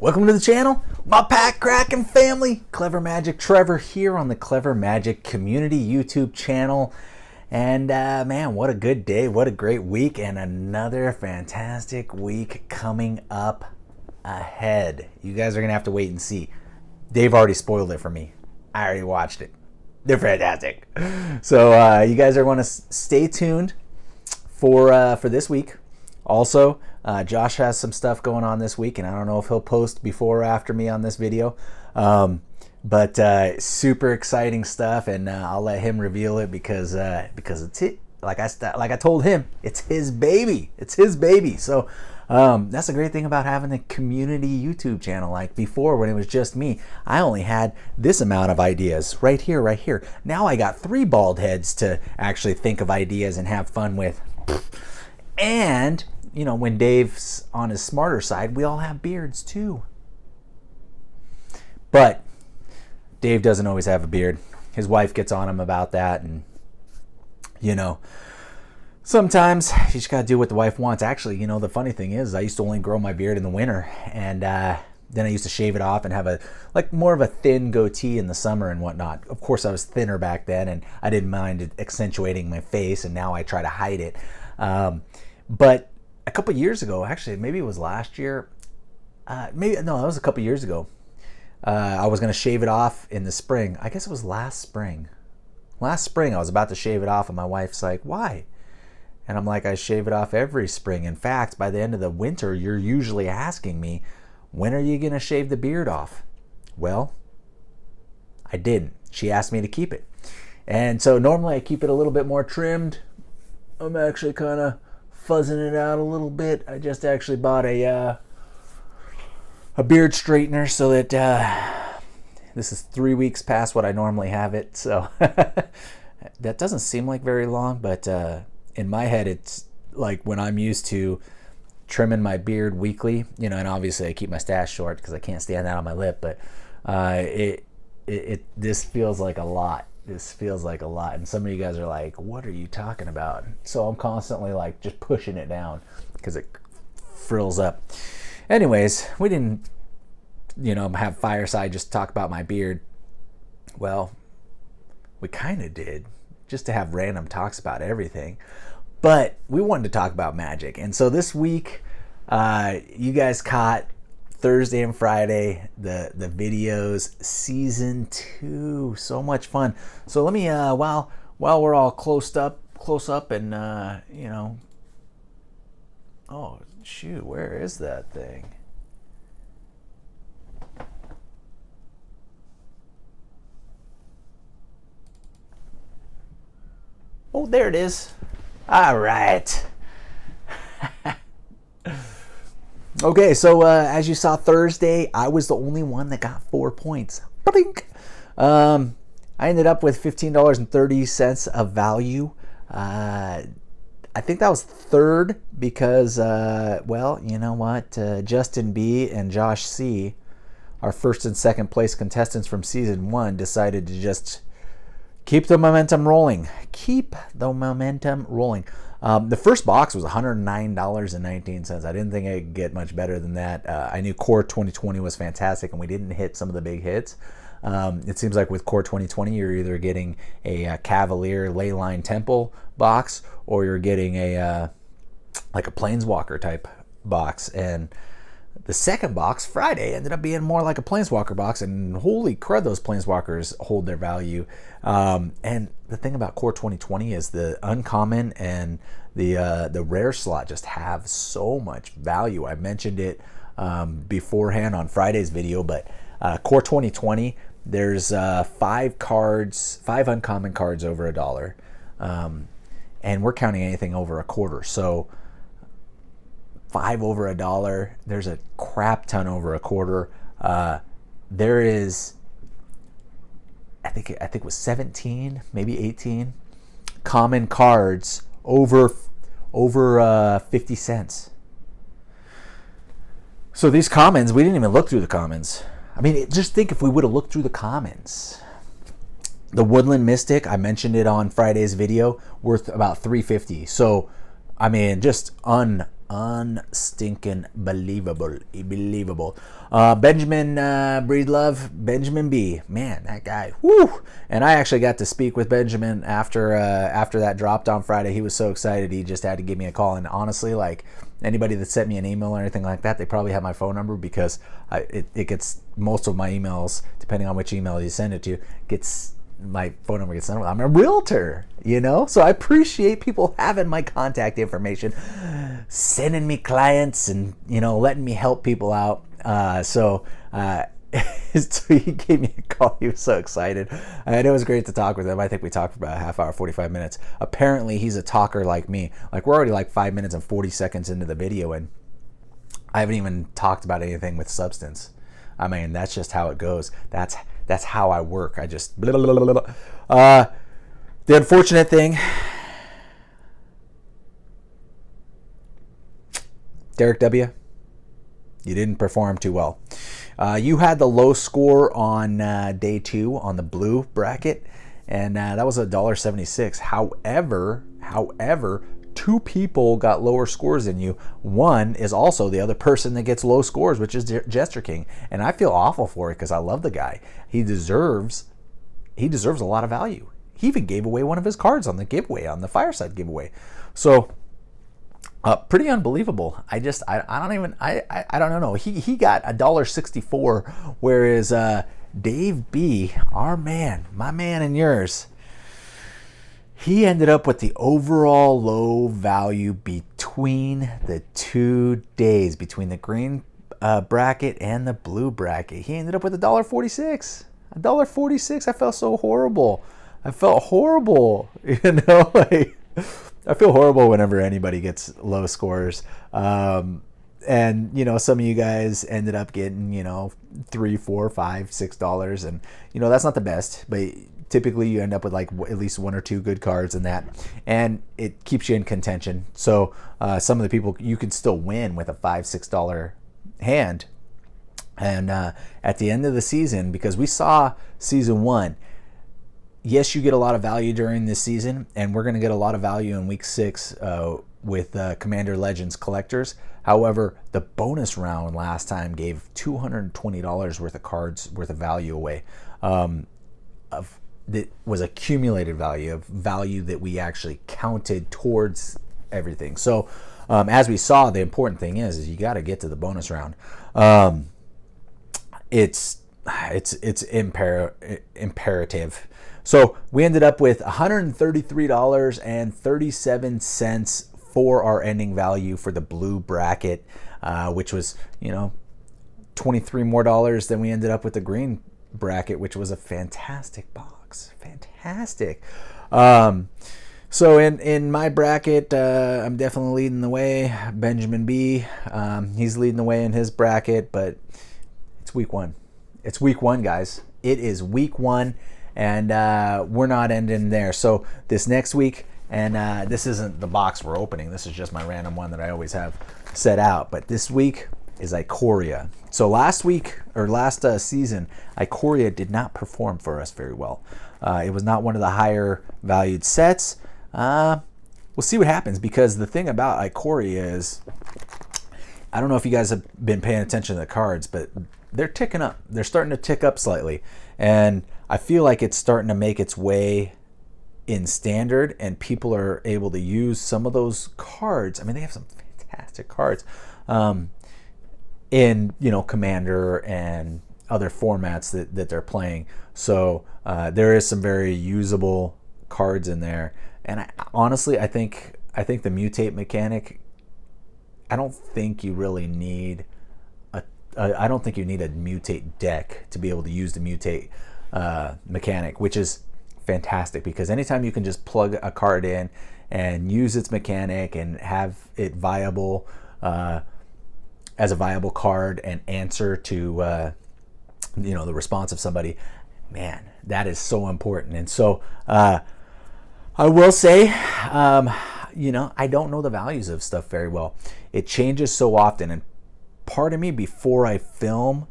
Welcome to the channel, my pack cracking family. Clever Magic Trevor here on the Clever Magic Community YouTube channel. And man, what a good day, what a great week, and another fantastic week coming up ahead. You guys are gonna have to wait and see. Dave already spoiled it for me. I already watched it. They're fantastic. So you guys are going to stay tuned for this week. Also, Josh has some stuff going on this week, and I don't know if he'll post before or after me on this video. But super exciting stuff, and I'll let him reveal it because it's it. Like I told him, it's his baby. It's his baby. So that's a great thing about having a community YouTube channel. Like before, when it was just me, I only had this amount of ideas right here, right here. Now I got 3 bald heads to actually think of ideas and have fun with. And you know, when Dave's on his smarter side, we all have beards too. But Dave doesn't always have a beard. His wife gets on him about that, and you know, sometimes you just gotta do what the wife wants. Actually, you know, the funny thing is I used to only grow my beard in the winter, and then I used to shave it off and have more of a thin goatee in the summer and whatnot. Of course, I was thinner back then, and I didn't mind accentuating my face, and now I try to hide it. But a couple years ago, actually, maybe it was last year. It was a couple years ago. I was going to shave it off in the spring. I guess it was last spring. Last spring, I was about to shave it off, and my wife's like, why? And I'm like, I shave it off every spring. In fact, by the end of the winter, you're usually asking me, when are you going to shave the beard off? Well, I didn't. She asked me to keep it. And so normally I keep it a little bit more trimmed. I'm actually kind of fuzzing it out a little bit. I just actually bought a beard straightener so that this is 3 weeks past what I normally have it. So that doesn't seem like very long, but in my head it's like when I'm used to trimming my beard weekly, you know, and obviously I keep my stash short because I can't stand that on my lip, but this feels like a lot. This feels like a lot, and some of you guys are like, what are you talking about? So I'm constantly like just pushing it down because it frills up. Anyways, we didn't, you know, have Fireside just talk about my beard. Well, we kind of did, just to have random talks about everything, but we wanted to talk about Magic. And so this week, you guys caught Thursday and Friday the videos, season 2. So much fun. So let me while we're all close up and you know, oh shoot, where is that thing? Oh, there it is. All right. Okay, so as you saw Thursday, I was the only one that got 4 points. Blink. I ended up with $15.30 of value. I think that was third because, well, you know what? Justin B and Josh C, our first and second place contestants from season 1, decided to just keep the momentum rolling. Keep the momentum rolling. The first box was $109.19. I didn't think I'd get much better than that. I knew Core 2020 was fantastic, and we didn't hit some of the big hits. It seems like with Core 2020, you're either getting a Cavalier Leyline Temple box, or you're getting a like a Planeswalker type box. And the second box, Friday, ended up being more like a Planeswalker box, and holy crud, those Planeswalkers hold their value. And the thing about Core 2020 is the uncommon and the rare slot just have so much value. I mentioned it beforehand on Friday's video, but Core 2020, there's 5 uncommon cards over $1, and we're counting anything over a quarter. So 5 over $1, there's a crap ton over a quarter. There is, I think it was 17, maybe 18 common cards over 50 cents. So these commons, we didn't even look through the commons. I mean, just think if we would have looked through the commons. The Woodland Mystic, I mentioned it on Friday's video, worth about $3.50. So I mean, just Unstinking believable. Benjamin Breedlove, Benjamin B. Man, that guy. Whoo! And I actually got to speak with Benjamin after that dropped on Friday. He was so excited he just had to give me a call. And honestly, like anybody that sent me an email or anything like that, they probably have my phone number because it gets most of my emails, depending on which email you send it to, my phone number gets sent. I'm a realtor, so I appreciate people having my contact information, sending me clients, and letting me help people out. So he gave me a call. He was so excited, and it was great to talk with him. I think we talked for about a half hour, 45 minutes. Apparently, he's a talker like me. Like, we're already like 5 minutes and 40 seconds into the video, and I haven't even talked about anything with substance. I mean, that's just how it goes. That's how I work. I just blah, blah, blah, blah. The unfortunate thing, Derek W., you didn't perform too well. You had the low score on day 2 on the blue bracket, and that was $1.76. However, 2 people got lower scores than you. One is also the other person that gets low scores, which is Jester King, and I feel awful for it because I love the guy. He deserves a lot of value. He even gave away one of his cards on the giveaway, on the Fireside giveaway. So pretty unbelievable. I don't know. He got $1.64, whereas Dave B, my man and yours, he ended up with the overall low value between the 2 days, between the green bracket and the blue bracket. He ended up with $1.46. $1.46. I felt so horrible. I felt horrible. Like, I feel horrible whenever anybody gets low scores. And some of you guys ended up getting, $3, $4, $5, $6, and that's not the best, but typically you end up with like at least 1 or 2 good cards in that, and it keeps you in contention. So some of the people, you can still win with a $5, $6 hand. And at the end of the season, because we saw season 1, yes, you get a lot of value during this season, and we're going to get a lot of value in week 6 with Commander Legends collectors. However, the bonus round last time gave $220 worth of cards worth of value away. That was accumulated value, of value that we actually counted towards everything. So as we saw, the important thing is you got to get to the bonus round. It's imperative. So we ended up with $133.37 for our ending value for the blue bracket, which was, $23 more than we ended up with the green bracket, which was a fantastic box. Fantastic. So in my bracket, I'm definitely leading the way. Benjamin B, he's leading the way in his bracket, but it's week 1. It's week 1, guys. It is week 1, and we're not ending there. So this next week, and this isn't the box we're opening. This is just my random one that I always have set out. But this week is Ikoria. So last season, Ikoria did not perform for us very well. It was not one of the higher valued sets. We'll see what happens, because the thing about Ikoria is, I don't know if you guys have been paying attention to the cards, but they're ticking up. They're starting to tick up slightly. And I feel like it's starting to make its way in standard, and people are able to use some of those cards. I mean, they have some fantastic cards in Commander and other formats that they're playing. So there is some very usable cards in there. And I think the mutate mechanic, I don't think you really need I don't think you need a mutate deck to be able to use the mutate mechanic, which is fantastic, because anytime you can just plug a card in and use its mechanic and have it viable as a viable card and answer to the response of somebody, man, that is so important. And so I will say, I don't know the values of stuff very well. It changes so often, and part of me, before I film,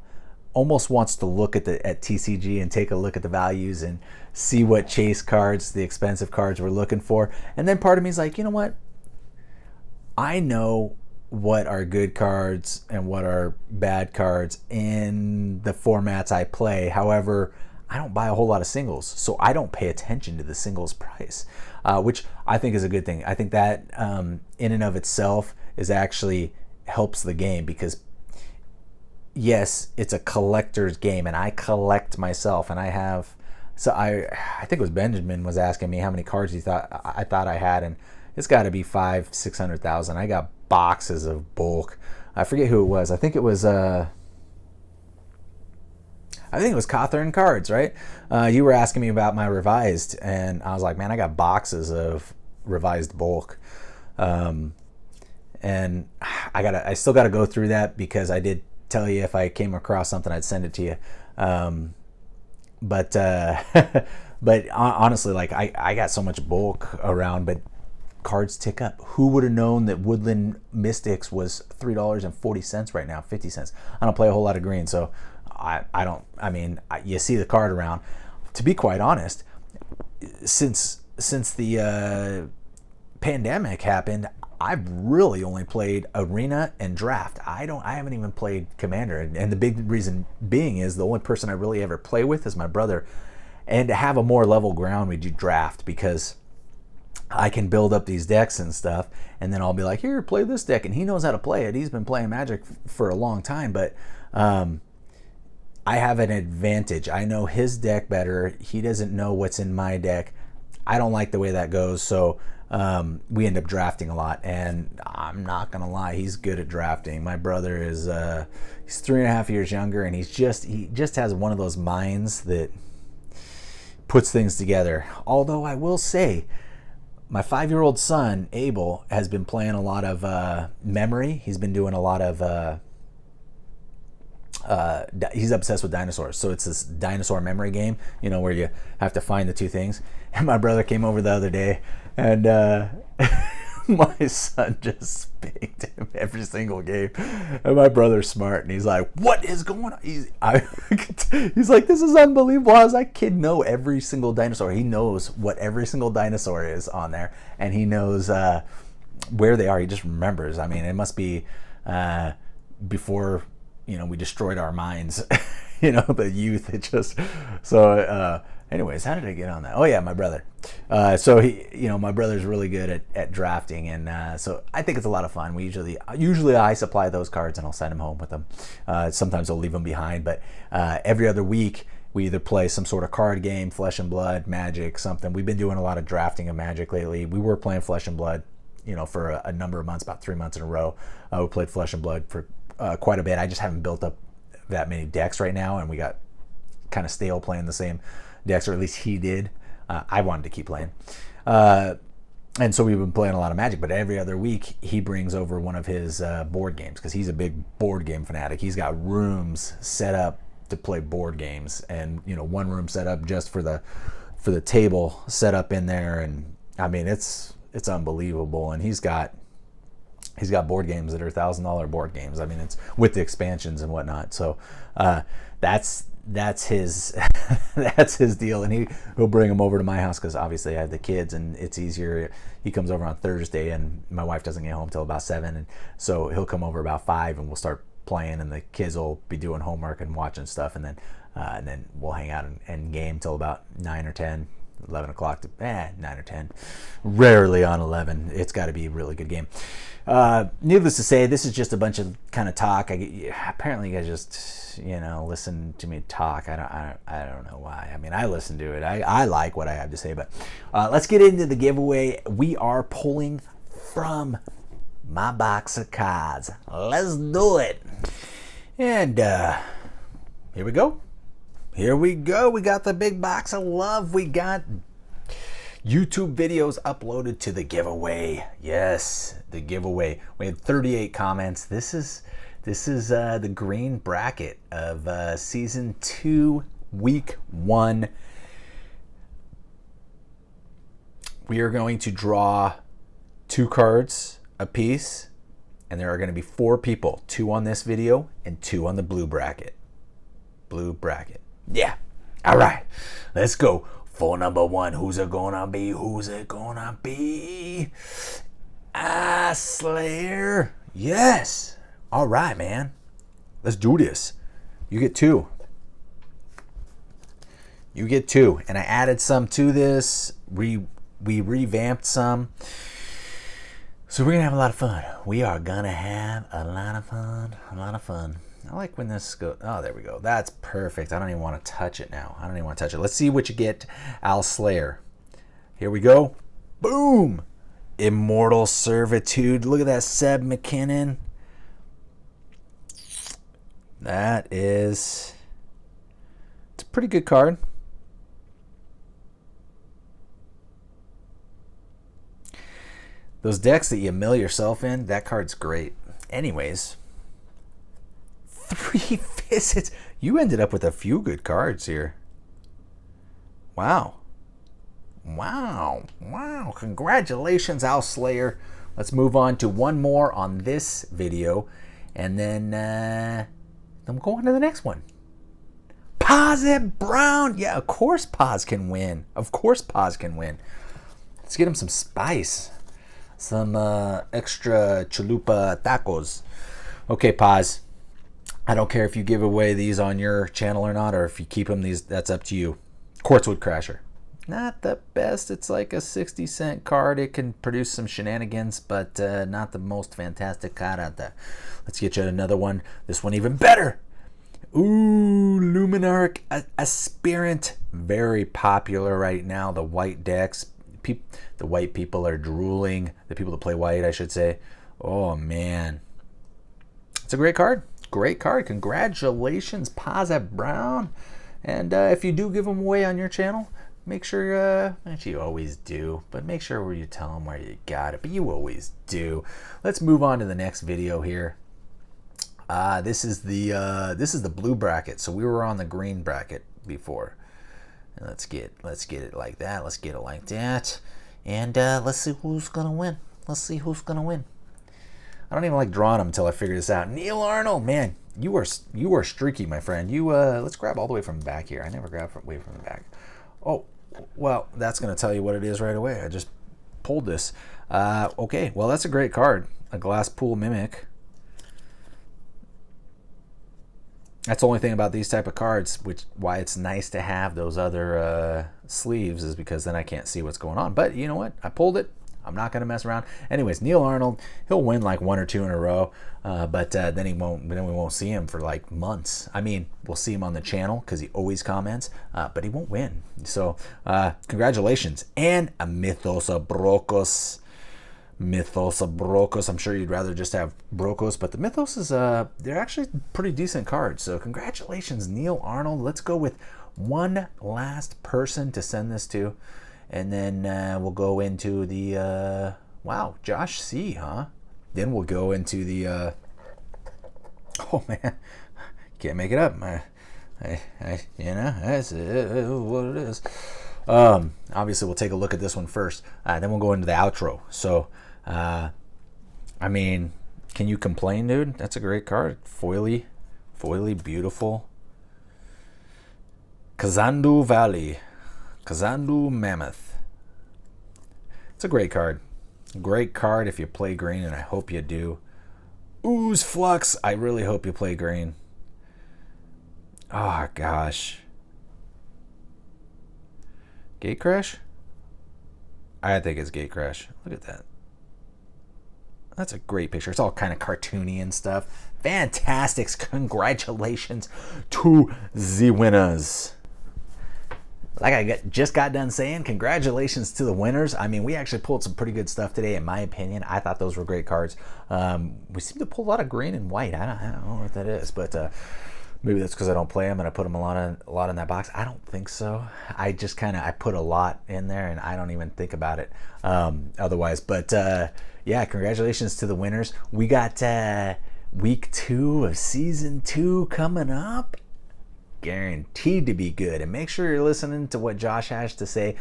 almost wants to look at TCG and take a look at the values and see what chase cards, the expensive cards we're looking for. And then part of me is like, you know what? I know what are good cards and what are bad cards in the formats I play. However, I don't buy a whole lot of singles, so I don't pay attention to the singles price, which I think is a good thing. I think that in and of itself is actually helps the game, because yes, it's a collector's game and I collect myself, and I have, so I think it was Benjamin was asking me how many cards I thought I had, and it's got to be 500,000-600,000. I got boxes of bulk. I forget who it was. I think it was Cawthorn Cards, right? You were asking me about my revised, and I was like, man, I got boxes of revised bulk. And I still got to go through that, because I did tell you if I came across something, I'd send it to you. But honestly, like I got so much bulk around, but cards tick up. Who would have known that Woodland Mystics was $3.40 right now, 50 cents? I don't play a whole lot of green, so you see the card around. To be quite honest, since the pandemic happened, I've really only played Arena and Draft. I haven't even played Commander, and the big reason being is the only person I really ever play with is my brother. And to have a more level ground, we do Draft, because I can build up these decks and stuff, and then I'll be like, here, play this deck, and he knows how to play it. He's been playing Magic for a long time, but I have an advantage. I know his deck better. He doesn't know what's in my deck. I don't like the way that goes, so we end up drafting a lot, and I'm not gonna lie, he's good at drafting. My brother is he's 3.5 years younger, and he just has one of those minds that puts things together. Although I will say, my 5-year-old son Abel has been playing a lot of memory. He's been doing a lot of he's obsessed with dinosaurs, so it's this dinosaur memory game, where you have to find the two things. And my brother came over the other day, and my son just spanked him every single game. And my brother's smart, and he's like, what is going on? He's like, this is unbelievable. How does that kid know every single dinosaur? He knows what every single dinosaur is on there, and he knows where they are. He just remembers. I mean, it must be before we destroyed our minds, the youth. It just, so anyways, how did I get on that? Oh yeah, my brother. So my brother's really good at drafting, and so I think it's a lot of fun. We usually I supply those cards, and I'll send them home with them. Sometimes I'll leave them behind, but every other week we either play some sort of card game, Flesh and Blood, Magic, something. We've been doing a lot of drafting of Magic lately. We were playing Flesh and Blood, for a number of months, about 3 months in a row. We played Flesh and Blood for quite a bit. I just haven't built up that many decks right now, and we got kind of stale playing the same decks, or at least he did. I wanted to keep playing, and so we've been playing a lot of Magic. But every other week he brings over one of his board games, because he's a big board game fanatic. He's got rooms set up to play board games, and one room set up just for the table set up in there, and I mean it's unbelievable. And he's got board games that are $1,000 board games. I mean, it's with the expansions and whatnot. So that's his that's his deal, and he'll bring them over to my house, because obviously I have the kids, and it's easier. He comes over on Thursday, and my wife doesn't get home till about 7, and so he'll come over about 5, and we'll start playing, and the kids will be doing homework and watching stuff, and then we'll hang out and game till about 9 or 10. 11 o'clock to 9 or 10, rarely on 11. It's got to be a really good game. Needless to say, this is just a bunch of kind of talk. Apparently you guys just listen to me talk. I don't know why. I mean, I listen to it. I like what I have to say. But let's get into the giveaway. We are pulling from my box of cards. Let's do it. And here we go. We got the big box of love. We got YouTube videos uploaded to the giveaway. Yes, the giveaway. We had 38 comments. This is the green bracket of season 2, week 1. We are going to draw 2 cards a piece, and there are going to be 4 people, 2 on this video and 2 on the blue bracket. Yeah. All right. Let's go. For number 1, who's it gonna be? Slayer. Yes. All right, man. Let's do this. You get 2. You get 2. And I added some to this. We revamped some. So we're going to have a lot of fun. We are going to have a lot of fun. A lot of fun. I like when this goes. Oh, there we go. That's perfect. I don't even want to touch it now. I don't even want to touch it. Let's see what you get, Al Slayer. Here we go. Boom. Immortal Servitude. Look at that, Seb McKinnon. That is... It's a pretty good card. Those decks that you mill yourself in, that card's great. Anyways, 3 visits. You ended up with a few good cards here. Wow. Wow. Wow. Congratulations, Al Slayer. Let's move on to one more on this video. And then we'll go on to the next one. Paz Brown. Yeah, of course Paz can win. Of course Paz can win. Let's get him some spice. Some extra chalupa tacos. Okay, Paz. I don't care if you give away these on your channel or not, or if you keep them, that's up to you. Quartzwood Crasher. Not the best. It's like a 60-cent card. It can produce some shenanigans, but not the most fantastic card out there. Let's get you another one. This one even better. Ooh, Luminarch Aspirant. Very popular right now. The white decks. The white people are drooling. The people that play white, I should say. Oh, man. It's a great card. Great card. Congratulations, Paz Brown. And if you do give them away on your channel, make sure, actually you always do, but make sure where you tell them where you got it. But you always do. Let's move on to the next video here. This is the blue bracket. So we were on the green bracket before. And let's get it like that. Let's get it like that. And let's see who's gonna win. Let's see who's gonna win. I don't even like drawing them until I figure this out. Neil Arnold, man, you are streaky, my friend. You let's grab all the way from the back here. I never grab way from the back. Oh, well, that's gonna tell you what it is right away. I just pulled this. Okay, well, that's a great card. A Glass Pool Mimic. That's the only thing about these type of cards, why it's nice to have those other sleeves, is because then I can't see what's going on. But you know what? I pulled it. I'm not going to mess around. Anyways, Neil Arnold, he'll win like 1 or 2 in a row, but then we won't see him for like months. I mean, we'll see him on the channel because he always comments, but he won't win. So congratulations. And a Mythos Brokos. I'm sure you'd rather just have Brokos, but the Mythos is they're actually pretty decent cards. So congratulations, Neil Arnold. Let's go with one last person to send this to, and then we'll go into the wow, Josh C, huh? Then we'll go into the oh man, can't make it up. You know, that's what it is. Obviously we'll take a look at this one first, then we'll go into the outro. So I mean, can you complain, dude? That's a great card. Foily, beautiful. Kazandu Valley, Kazandu Mammoth. It's a great card. Great card if you play green, and I hope you do. Ooze Flux, I really hope you play green. Oh gosh. Gate Crash? I think it's Gate Crash. Look at that. That's a great picture. It's all kind of cartoony and stuff. Fantastic. Congratulations to the winners. Like I just got done saying, congratulations to the winners. I mean, we actually pulled some pretty good stuff today, in my opinion. I thought those were great cards. We seem to pull a lot of green and white. I don't know what that is, but maybe that's because I don't play them and I put them a lot in that box. I don't think so. I just I put a lot in there and I don't even think about it otherwise. But yeah, congratulations to the winners. We got week 2 of season 2 coming up. Guaranteed to be good. And make sure you're listening to what Josh has to say.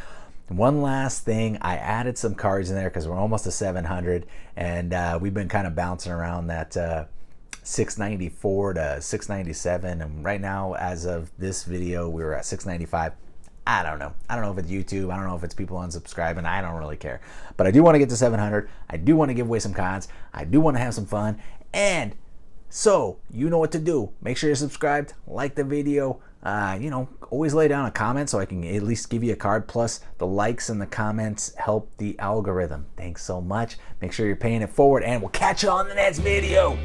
One last thing, I added some cards in there because we're almost to 700, and we've been kind of bouncing around that 694 to 697, and right now, as of this video, we were at 695. I don't know. I don't know if it's YouTube. I don't know if it's people unsubscribing. I don't really care. But I do want to get to 700. I do want to give away some cards. I do want to have some fun. And so you know what to do. Make sure you're subscribed. Like the video. Always lay down a comment so I can at least give you a card. Plus, the likes and the comments help the algorithm. Thanks so much. Make sure you're paying it forward. And we'll catch you on the next video.